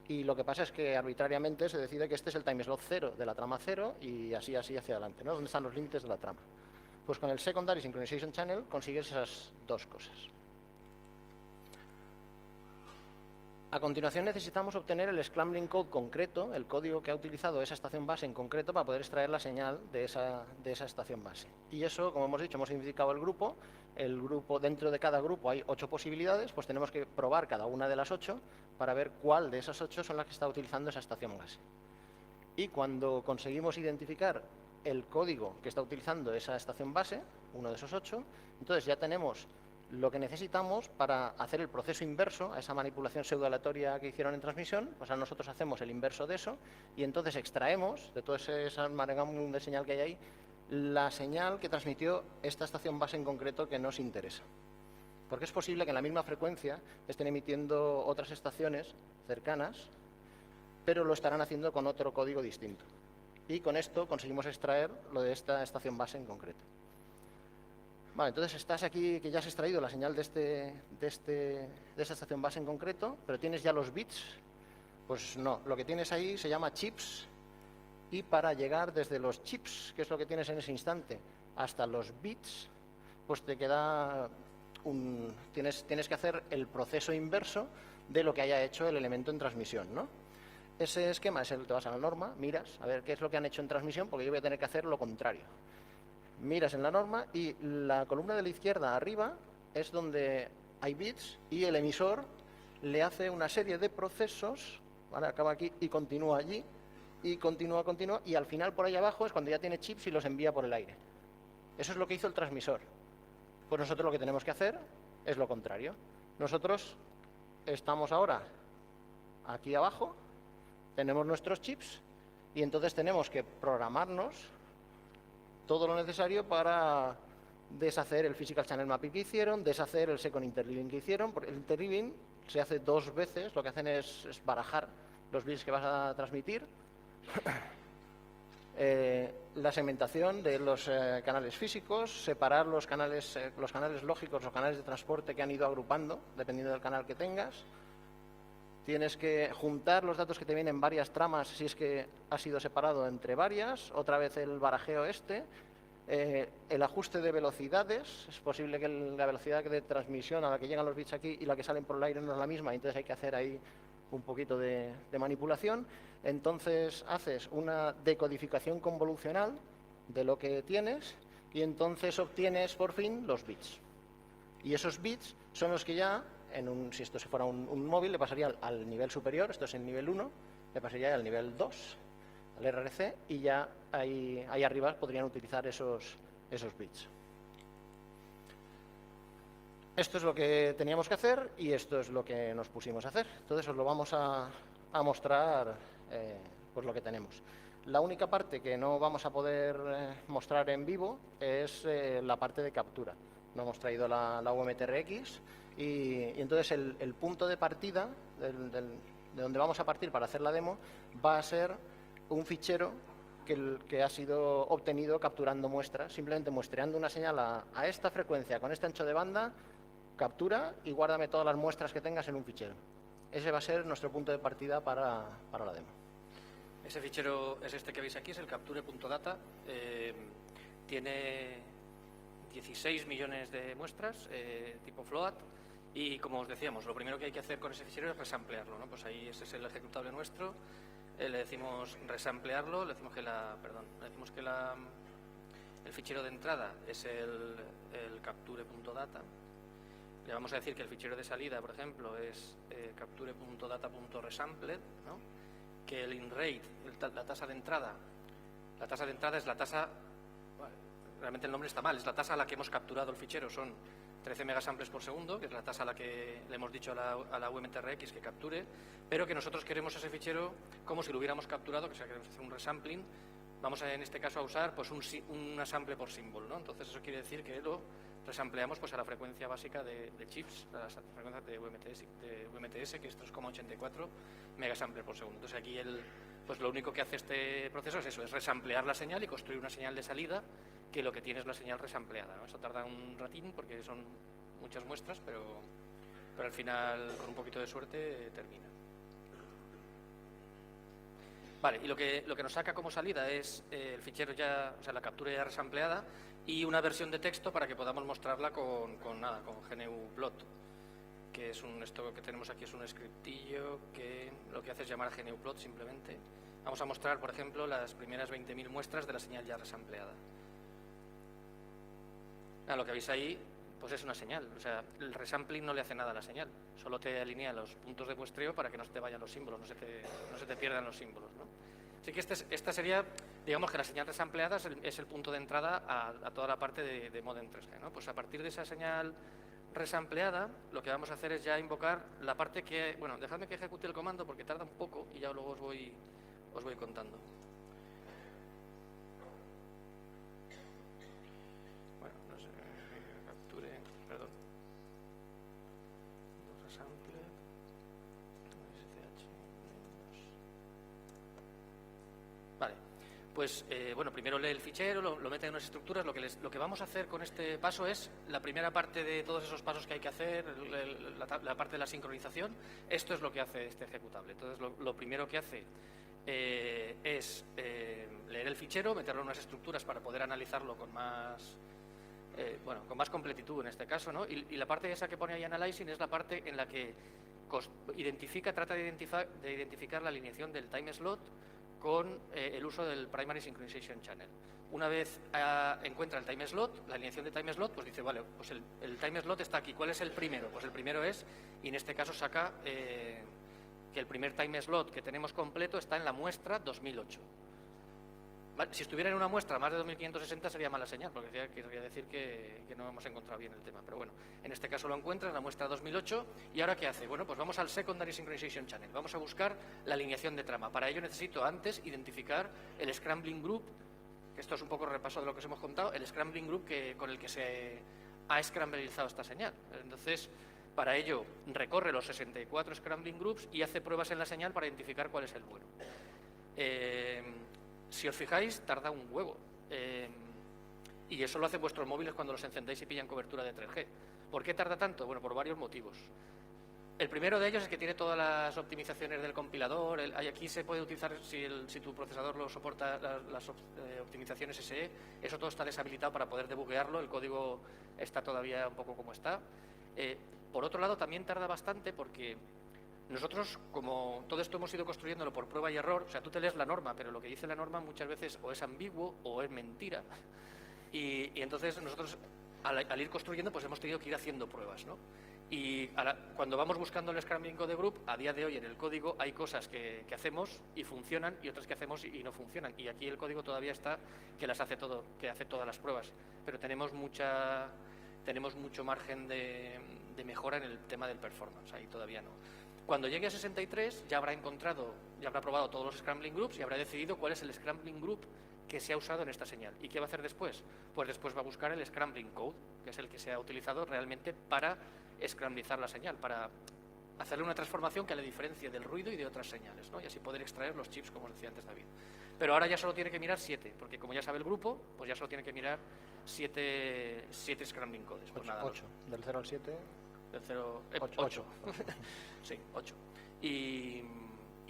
y lo que pasa es que arbitrariamente se decide que este es el time slot 0 de la trama 0 y así hacia adelante, ¿no? ¿Dónde están los límites de la trama? Pues con el Secondary Synchronization Channel consigues esas dos cosas. A continuación necesitamos obtener el scrambling code concreto, el código que ha utilizado esa estación base en concreto para poder extraer la señal de esa estación base. Y eso, como hemos dicho, hemos identificado el grupo. Dentro de cada grupo hay 8 posibilidades, pues tenemos que probar cada una de las 8 para ver cuál de esas 8 son las que está utilizando esa estación base. Y cuando conseguimos identificar el código que está utilizando esa estación base, uno de esos 8, entonces ya tenemos lo que necesitamos para hacer el proceso inverso a esa manipulación pseudoaleatoria que hicieron en transmisión. O sea, nosotros hacemos el inverso de eso y entonces extraemos de todo ese amalgamum de señal que hay ahí la señal que transmitió esta estación base en concreto que nos interesa. Porque es posible que en la misma frecuencia estén emitiendo otras estaciones cercanas, pero lo estarán haciendo con otro código distinto. Y con esto conseguimos extraer lo de esta estación base en concreto. Vale, entonces estás aquí que ya has extraído la señal de esta estación base en concreto, pero tienes ya los bits. Pues no, lo que tienes ahí se llama chips, y para llegar desde los chips, que es lo que tienes en ese instante, hasta los bits, pues te queda tienes que hacer el proceso inverso de lo que haya hecho el elemento en transmisión, ¿no? Ese esquema es te vas a la norma, miras a ver qué es lo que han hecho en transmisión, porque yo voy a tener que hacer lo contrario. Miras en la norma y la columna de la izquierda arriba es donde hay bits y el emisor le hace una serie de procesos, ¿vale? Acaba aquí y continúa allí, y continúa, y al final por ahí abajo es cuando ya tiene chips y los envía por el aire. Eso es lo que hizo el transmisor. Pues nosotros lo que tenemos que hacer es lo contrario. Nosotros estamos ahora aquí abajo, tenemos nuestros chips y entonces tenemos que programarnos todo lo necesario para deshacer el physical channel mapping que hicieron, deshacer el second interleaving que hicieron. Porque el interleaving se hace 2 veces, lo que hacen es barajar los bits que vas a transmitir. La segmentación de los canales físicos, separar los canales lógicos, los canales de transporte que han ido agrupando, dependiendo del canal que tengas. Tienes que juntar los datos que te vienen en varias tramas si es que ha sido separado entre varias, otra vez el barajeo el ajuste de velocidades. Es posible que la velocidad de transmisión a la que llegan los bits aquí y la que salen por el aire no es la misma, entonces hay que hacer ahí un poquito de manipulación. Entonces haces una decodificación convolucional de lo que tienes y entonces obtienes por fin los bits. Y esos bits son los que ya, si esto fuera un móvil, le pasaría al nivel superior, esto es el nivel 1, le pasaría al nivel 2, al RRC, y ya ahí arriba podrían utilizar esos bits. Esto es lo que teníamos que hacer y esto es lo que nos pusimos a hacer. Entonces os lo vamos a mostrar, pues lo que tenemos. La única parte que no vamos a poder mostrar en vivo es la parte de captura. No hemos traído la UMTRX y entonces el punto de partida de donde vamos a partir para hacer la demo va a ser un fichero que ha sido obtenido capturando muestras, simplemente muestreando una señal a esta frecuencia con este ancho de banda, captura y guárdame todas las muestras que tengas en un fichero. Ese va a ser nuestro punto de partida para la demo. Ese fichero es este que veis aquí, es el capture.data. Tiene 16 millones de muestras, tipo float, y como os decíamos, lo primero que hay que hacer con ese fichero es resamplearlo, ¿no? Pues ahí ese es el ejecutable nuestro, le decimos resamplearlo, le decimos que el fichero de entrada es el capture.data. Le vamos a decir que el fichero de salida, por ejemplo, es capture.data.resampled, ¿no? Que el inRate, la tasa de entrada es la tasa, bueno, realmente el nombre está mal, es la tasa a la que hemos capturado el fichero, son 13 megasamples por segundo, que es la tasa a la que le hemos dicho a la UMTRX que capture, pero que nosotros queremos ese fichero como si lo hubiéramos capturado, que sea, queremos hacer un resampling. Vamos en este caso a usar pues un sample por symbol, ¿no? Entonces eso quiere decir que lo resampleamos pues a la frecuencia básica de chips, a las frecuencias de UMTS, que es 3,84 megasamples por segundo. Entonces aquí pues lo único que hace este proceso es eso, es resamplear la señal y construir una señal de salida que lo que tiene es la señal resampleada, ¿no? Eso tarda un ratín porque son muchas muestras, pero al final con un poquito de suerte termina. Vale, y lo que nos saca como salida es el fichero ya, o sea, la captura ya resampleada y una versión de texto para que podamos mostrarla con GNU Plot. que es esto que tenemos aquí es un scriptillo que lo que hace es llamar a GNUplot simplemente. Vamos a mostrar, por ejemplo, las primeras 20.000 muestras de la señal ya resampleada. Lo que veis ahí pues es una señal, o sea, el resampling no le hace nada a la señal, solo te alinea los puntos de muestreo para que no se te vayan los símbolos, no se te pierdan los símbolos, ¿no? Así que esta sería, digamos que la señal resampleada es el punto de entrada a toda la parte de modem 3G, ¿no? Pues a partir de esa señal resampleada, lo que vamos a hacer es ya invocar la parte que, bueno, dejadme que ejecute el comando porque tarda un poco y ya luego os voy contando. Bueno, no sé, capture, perdón. Resample, SCH, vale, pues bueno, primero lee el fichero, lo mete en unas estructuras. Lo que vamos a hacer con este paso es la primera parte de todos esos pasos que hay que hacer, la parte de la sincronización. Esto es lo que hace este ejecutable. Entonces, lo primero que hace es leer el fichero, meterlo en unas estructuras para poder analizarlo con más completitud en este caso, ¿no? Y la parte esa que pone ahí Analyzing es la parte en la que trata de identificar la alineación del time slot con el uso del Primary Synchronization Channel. Una vez encuentra el time slot, la alineación de time slot, pues dice, vale, pues el time slot está aquí. ¿Cuál es el primero? Pues el primero es, y en este caso saca que el primer time slot que tenemos completo está en la muestra 2008. ¿Vale? Si estuviera en una muestra más de 2560 sería mala señal, porque querría decir que no hemos encontrado bien el tema. Pero bueno, en este caso lo encuentra en la muestra 2008. ¿Y ahora qué hace? Bueno, pues vamos al Secondary Synchronization Channel. Vamos a buscar la alineación de trama. Para ello necesito antes identificar el Scrambling Group, que esto es un poco repaso de lo que os hemos contado, el Scrambling Group con el que se ha scramblizado esta señal. Entonces, para ello recorre los 64 Scrambling Groups y hace pruebas en la señal para identificar cuál es el bueno. Si os fijáis, tarda un huevo. Y eso lo hacen vuestros móviles cuando los encendéis y pillan cobertura de 3G. ¿Por qué tarda tanto? Bueno, por varios motivos. El primero de ellos es que tiene todas las optimizaciones del compilador. Aquí se puede utilizar, si tu procesador lo soporta, las optimizaciones SE. Eso todo está deshabilitado para poder debuguearlo. El código está todavía un poco como está. Por otro lado, también tarda bastante porque nosotros, como todo esto hemos ido construyéndolo por prueba y error, o sea, tú te lees la norma, pero lo que dice la norma muchas veces o es ambiguo o es mentira. Y entonces nosotros, al ir construyendo, pues hemos tenido que ir haciendo pruebas, ¿no? Y cuando vamos buscando el Scrambling Code Group, a día de hoy en el código hay cosas que hacemos y funcionan y otras que hacemos y no funcionan. Y aquí el código todavía está que hace todas las pruebas. Pero tenemos mucho margen de mejora en el tema del performance, ahí todavía no. Cuando llegue a 63 ya habrá probado todos los Scrambling Groups y habrá decidido cuál es el Scrambling Group que se ha usado en esta señal. ¿Y qué va a hacer después? Pues después va a buscar el Scrambling Code, que es el que se ha utilizado realmente para scramblizar la señal, para hacerle una transformación que la diferencie del ruido y de otras señales, ¿no? Y así poder extraer los chips, como os decía antes David. Pero ahora ya solo tiene que mirar 7, porque como ya sabe el grupo, pues ya solo tiene que mirar 7 Scrambling Codes. Pues 8, del 0 al 7... Del 0, 8. Sí, 8. Y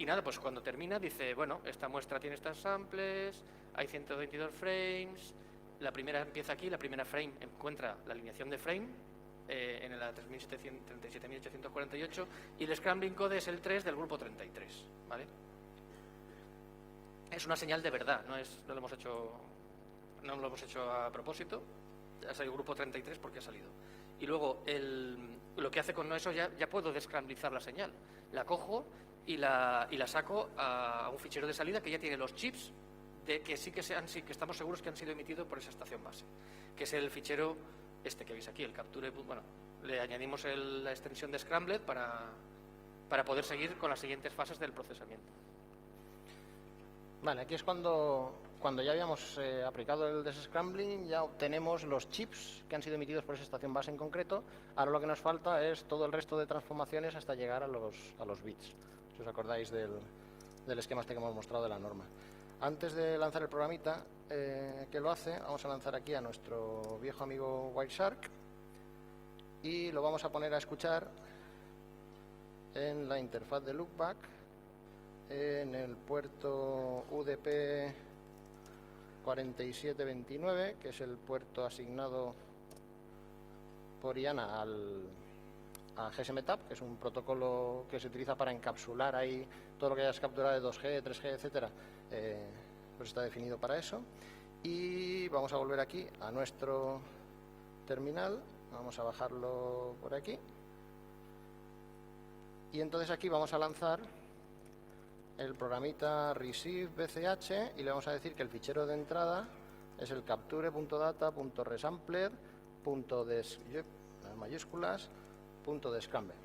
nada, pues cuando termina dice, bueno, esta muestra tiene estas samples, hay 122 frames, la primera empieza aquí, la primera frame encuentra la alineación de frame en la 37.848 y el Scrambling Code es el 3 del grupo 33, ¿vale? Es una señal de verdad, no lo hemos hecho a propósito, ha salido grupo 33 porque ha salido. Y luego lo que hace con eso ya puedo descramblizar la señal. La cojo y la saco a un fichero de salida que ya tiene los chips que que estamos seguros que han sido emitidos por esa estación base, que es el fichero este que veis aquí, el capture. Bueno, le añadimos la extensión de Scrambled para poder seguir con las siguientes fases del procesamiento. Vale, aquí es cuando ya habíamos aplicado el descrambling, ya obtenemos los chips que han sido emitidos por esa estación base en concreto. Ahora lo que nos falta es todo el resto de transformaciones hasta llegar a los bits. Si os acordáis del esquema este que hemos mostrado de la norma. Antes de lanzar el programita que lo hace, vamos a lanzar aquí a nuestro viejo amigo Wireshark y lo vamos a poner a escuchar en la interfaz de Loopback, en el puerto UDP 4729, que es el puerto asignado por IANA a GSMTAP, que es un protocolo que se utiliza para encapsular ahí todo lo que hayas capturado de 2G, 3G, etcétera, pues está definido para eso. Y vamos a volver aquí a nuestro terminal, vamos a bajarlo por aquí. Y entonces aquí vamos a lanzar el programita receive bch y le vamos a decir que el fichero de entrada es el capture.data.resampler.des, mayúsculas, .descamber.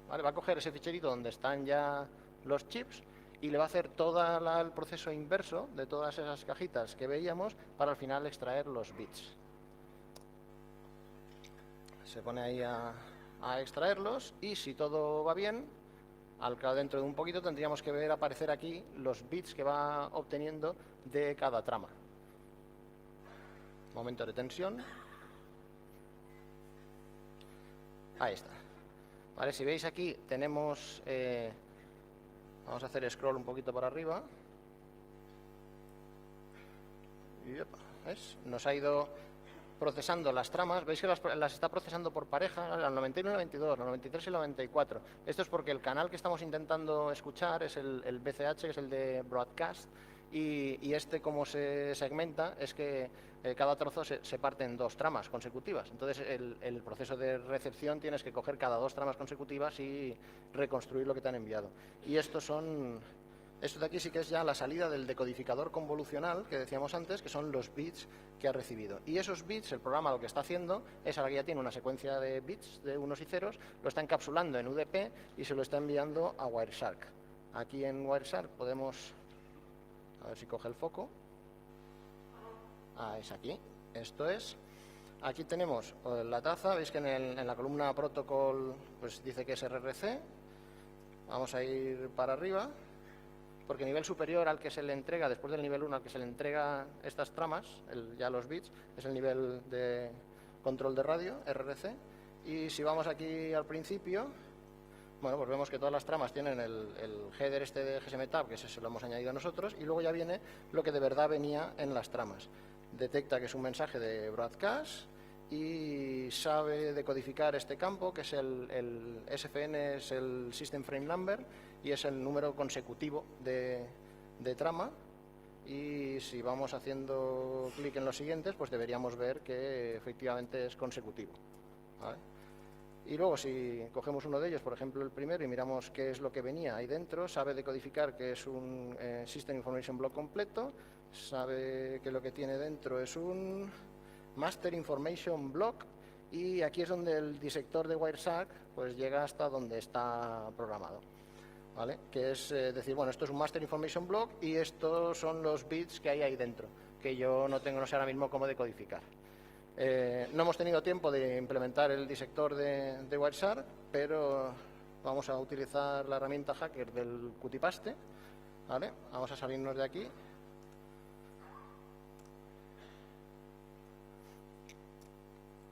¿Vale? Va a coger ese ficherito donde están ya los chips y le va a hacer todo el proceso inverso de todas esas cajitas que veíamos para al final extraer los bits. Se pone ahí a extraerlos y si todo va bien, dentro de un poquito tendríamos que ver aparecer aquí los bits que va obteniendo de cada trama. Momento de tensión. Ahí está. Vale, si veis aquí tenemos, vamos a hacer scroll un poquito para arriba. Y ¿ves? Nos ha ido procesando las tramas. Veis que las está procesando por pareja, la 91 y la 92, la 93 y la 94. Esto es porque el canal que estamos intentando escuchar es el BCH, que es el de broadcast, y este, como se segmenta, es que cada trozo se parte en 2 tramas consecutivas. Entonces, el proceso de recepción tienes que coger cada 2 tramas consecutivas y reconstruir lo que te han enviado. Y esto de aquí sí que es ya la salida del decodificador convolucional que decíamos antes, que son los bits que ha recibido. Y esos bits, el programa lo que está haciendo es, ahora que ya tiene una secuencia de bits de unos y ceros, lo está encapsulando en UDP y se lo está enviando a Wireshark. Aquí en Wireshark podemos, a ver si coge el foco. Es aquí. Esto es. Aquí tenemos la traza. Veis que en la columna protocol pues dice que es RRC. Vamos a ir para arriba, porque el nivel superior al que se le entrega, después del nivel 1 al que se le entrega estas tramas, ya los bits, es el nivel de control de radio, RRC. Y si vamos aquí al principio, bueno, pues vemos que todas las tramas tienen el header este de GSMTAP, que ese se lo hemos añadido nosotros, y luego ya viene lo que de verdad venía en las tramas. Detecta que es un mensaje de broadcast y sabe decodificar este campo, que es el SFN, es el System Frame Number, y es el número consecutivo de trama. Y si vamos haciendo clic en los siguientes, pues deberíamos ver que efectivamente es consecutivo. ¿Vale? Y luego, si cogemos uno de ellos, por ejemplo el primero, y miramos qué es lo que venía ahí dentro, sabe decodificar que es un System Information Block completo, sabe que lo que tiene dentro es un Master Information Block, y aquí es donde el disector de Wireshark pues llega hasta donde está programado. ¿Vale? Que es decir, bueno, esto es un Master Information Block y estos son los bits que hay ahí dentro, que yo no sé ahora mismo cómo decodificar. No hemos tenido tiempo de implementar el disector de Wireshark, pero vamos a utilizar la herramienta hacker del Qtpaste. ¿Vale? Vamos a salirnos de aquí.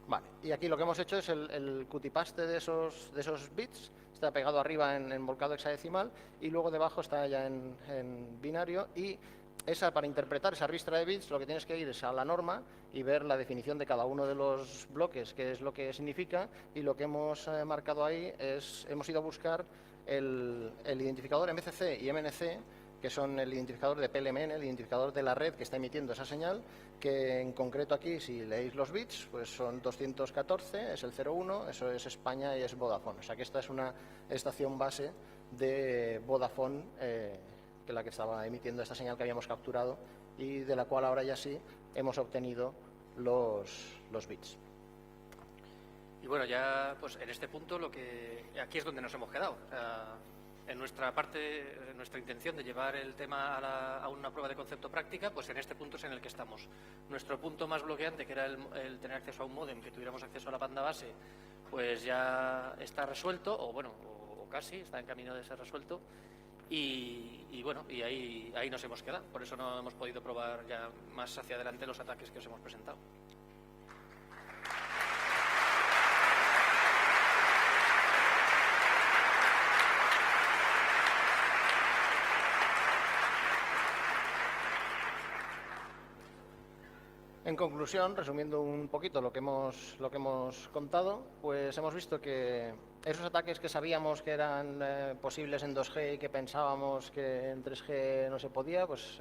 Vale, y aquí lo que hemos hecho es el Qtpaste de esos bits. Está pegado arriba en volcado hexadecimal y luego debajo está ya en binario, y para interpretar esa ristra de bits lo que tienes que ir es a la norma y ver la definición de cada uno de los bloques, qué es lo que significa, y lo que hemos marcado ahí es, hemos ido a buscar el identificador MCC y MNC, que son el identificador de PLMN, el identificador de la red que está emitiendo esa señal, que en concreto aquí, si leéis los bits, pues son 214, es el 01, eso es España y es Vodafone. O sea que esta es una estación base de Vodafone, que es la que estaba emitiendo esta señal que habíamos capturado y de la cual ahora ya sí hemos obtenido los bits. Y bueno, ya pues en este punto aquí es donde nos hemos quedado. O sea, en nuestra parte, nuestra intención de llevar el tema a una prueba de concepto práctica, pues en este punto es en el que estamos. Nuestro punto más bloqueante, que era el tener acceso a un módem, que tuviéramos acceso a la banda base, pues ya está resuelto, o bueno, o casi, está en camino de ser resuelto. Y bueno, y ahí nos hemos quedado. Por eso no hemos podido probar ya más hacia adelante los ataques que os hemos presentado. En En conclusión, resumiendo un poquito lo que hemos contado, pues hemos visto que esos ataques que sabíamos que eran posibles en 2G y que pensábamos que en 3G no se podía, pues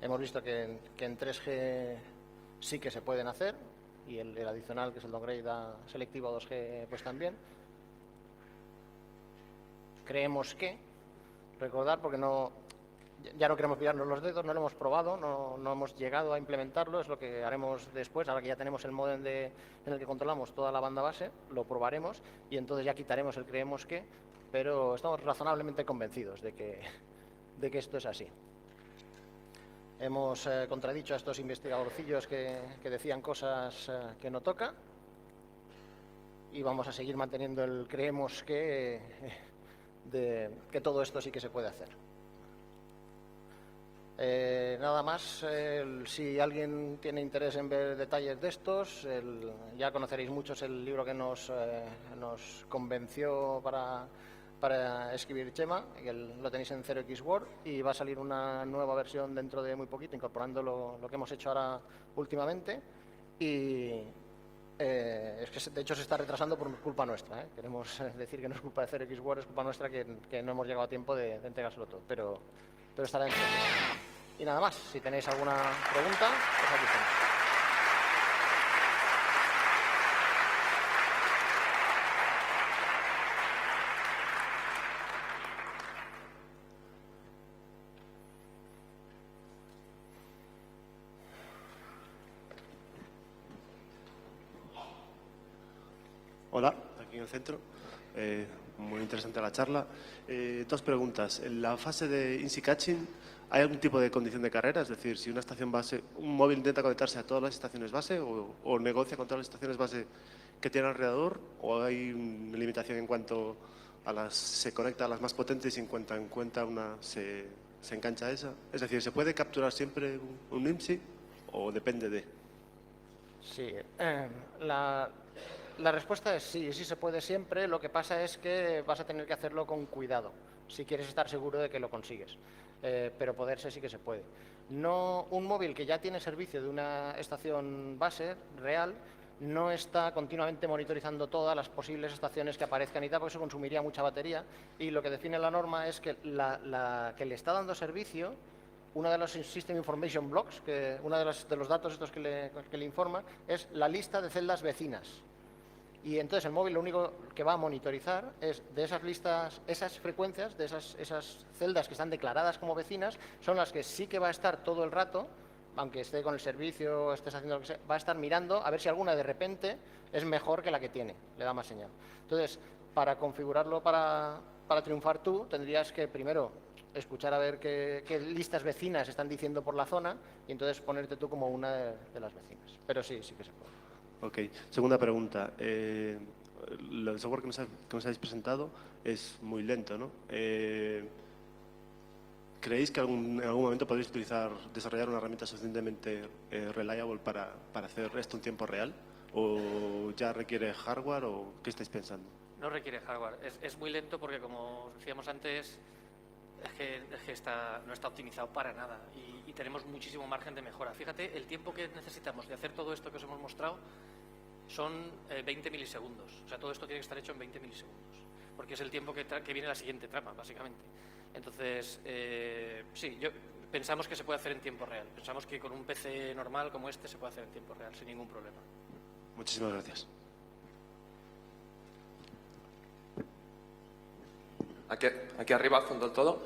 hemos visto que en 3G sí que se pueden hacer, y el adicional, que es el downgrade selectivo a 2G, pues también. Creemos que, recordar, porque ya no queremos pillarnos los dedos, no lo hemos probado, no hemos llegado a implementarlo, es lo que haremos después. Ahora que ya tenemos el módem en el que controlamos toda la banda base, lo probaremos y entonces ya quitaremos el creemos que, pero estamos razonablemente convencidos de que esto es así. Hemos contradicho a estos investigadorcillos que decían cosas que no toca, y vamos a seguir manteniendo el creemos que todo esto sí que se puede hacer. Nada más, si alguien tiene interés en ver detalles de estos, ya conoceréis muchos el libro que nos convenció para escribir Chema, que lo tenéis en 0xWord, y va a salir una nueva versión dentro de muy poquito, incorporando lo que hemos hecho ahora últimamente, y es que de hecho se está retrasando por culpa nuestra, ¿eh? Queremos decir que no es culpa de 0xWord, es culpa nuestra que no hemos llegado a tiempo de entregárselo todo, pero estará dentro. Y nada más, si tenéis alguna pregunta, pues aquí estamos. Hola, aquí en el centro. Muy interesante la charla. Dos preguntas. En la fase de INSI catching, ¿hay algún tipo de condición de carrera? Es decir, si una estación base, un móvil intenta conectarse a todas las estaciones base o negocia con todas las estaciones base que tiene alrededor, o hay una limitación en cuanto a se conecta a las más potentes y en cuenta una se engancha a esa? Es decir, ¿se puede capturar siempre un IMSI o depende de? Sí, la respuesta es sí, sí se puede siempre. Lo que pasa es que vas a tener que hacerlo con cuidado, si quieres estar seguro de que lo consigues. Pero poderse sí que se puede. No, un móvil que ya tiene servicio de una estación base real no está continuamente monitorizando todas las posibles estaciones que aparezcan y tal, porque eso consumiría mucha batería. Y lo que define la norma es que la que le está dando servicio, uno de los System Information Blocks, uno de los datos estos que le informa, es la lista de celdas vecinas. Y entonces el móvil lo único que va a monitorizar es de esas listas, esas frecuencias, de esas celdas que están declaradas como vecinas, son las que sí que va a estar todo el rato, aunque esté con el servicio, estés haciendo lo que sea, va a estar mirando a ver si alguna de repente es mejor que la que tiene, le da más señal. Entonces, para configurarlo para triunfar tú, tendrías que primero escuchar a ver qué listas vecinas están diciendo por la zona y entonces ponerte tú como una de las vecinas. Pero sí, sí que se puede. Ok. Segunda pregunta. El software que nos habéis presentado es muy lento, ¿no? ¿Creéis que en algún momento podéis desarrollar una herramienta suficientemente reliable para hacer esto en tiempo real? ¿O ya requiere hardware o qué estáis pensando? No requiere hardware. Es muy lento porque, como decíamos antes, es que no está optimizado para nada y tenemos muchísimo margen de mejora. Fíjate, el tiempo que necesitamos de hacer todo esto que os hemos mostrado son 20 milisegundos. O sea, todo esto tiene que estar hecho en 20 milisegundos, porque es el tiempo que viene la siguiente trama, básicamente. Entonces, sí, pensamos que se puede hacer en tiempo real. Pensamos que con un PC normal como este se puede hacer en tiempo real, sin ningún problema. Muchísimas gracias. Aquí arriba, al fondo del todo.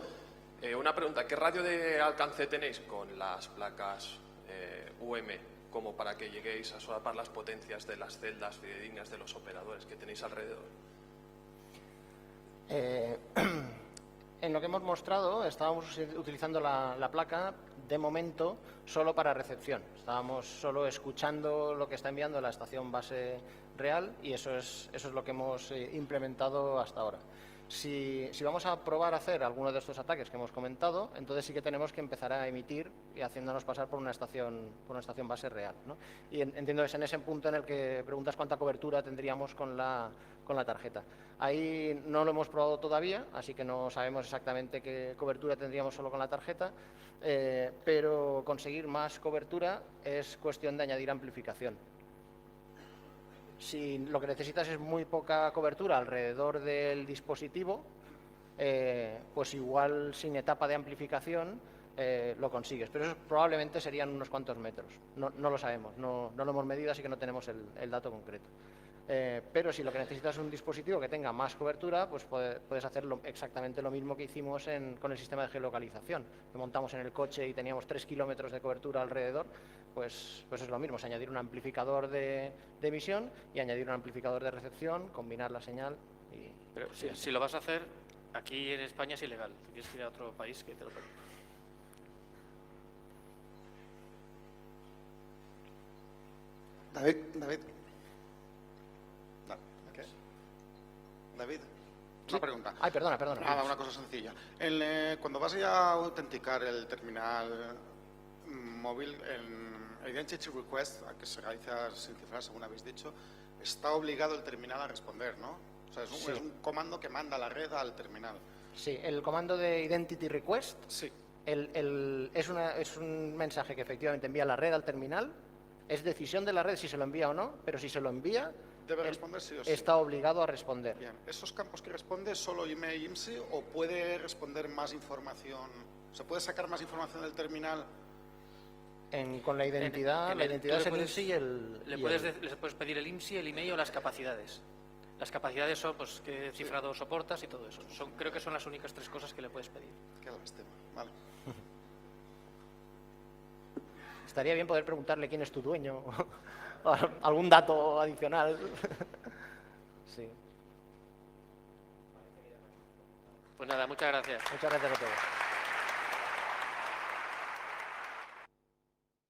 Una pregunta, ¿qué radio de alcance tenéis con las placas UM como para que lleguéis a solapar las potencias de las celdas fidedignas de los operadores que tenéis alrededor? En lo que hemos mostrado, estábamos utilizando la placa de momento solo para recepción. Estábamos solo escuchando lo que está enviando la estación base real y eso es lo que hemos implementado hasta ahora. Si vamos a probar a hacer alguno de estos ataques que hemos comentado, entonces sí que tenemos que empezar a emitir y haciéndonos pasar por una estación base real, ¿no? Y entiendo que es en ese punto en el que preguntas cuánta cobertura tendríamos con la tarjeta. Ahí no lo hemos probado todavía, así que no sabemos exactamente qué cobertura tendríamos solo con la tarjeta, pero conseguir más cobertura es cuestión de añadir amplificación. Si lo que necesitas es muy poca cobertura alrededor del dispositivo, pues igual sin etapa de amplificación lo consigues, pero eso probablemente serían unos cuantos metros. No lo sabemos, no lo hemos medido, así que no tenemos el dato concreto. Pero si lo que necesitas es un dispositivo que tenga más cobertura, pues puedes hacer exactamente lo mismo que hicimos con el sistema de geolocalización, que montamos en el coche y teníamos 3 kilómetros de cobertura alrededor. Pues es lo mismo, es añadir un amplificador de emisión y añadir un amplificador de recepción, combinar la señal y... Pero si lo vas a hacer, aquí en España es ilegal. Si quieres ir a otro país, que te lo permita. David. No, ¿qué? David, una pregunta. Ay, perdona. Nada, una cosa sencilla. Cuando vas a autenticar el terminal móvil, el Identity Request, a que se realiza sin cifrar, según habéis dicho, está obligado el terminal a responder, ¿no? O sea, es un comando que manda la red al terminal. Sí, el comando de Identity Request Sí. es un mensaje que efectivamente envía la red al terminal. Es decisión de la red si se lo envía o no, pero si se lo envía, Debe responder sí o sí. está obligado a responder. Bien. ¿Esos campos que responde solo IME y IMSI o puede responder más información? ¿Se puede sacar más información del terminal? Con la identidad, la identidad es el puedes- IMSI y el... Le y puedes pedir el IMSI, el email o las capacidades. Las capacidades son pues qué cifrado soportas y todo eso. Creo que son las únicas 3 cosas que le puedes pedir. Qué lástima. Vale. Estaría bien poder preguntarle quién es tu dueño o algún dato adicional. Sí. Pues nada, muchas gracias. Muchas gracias a todos.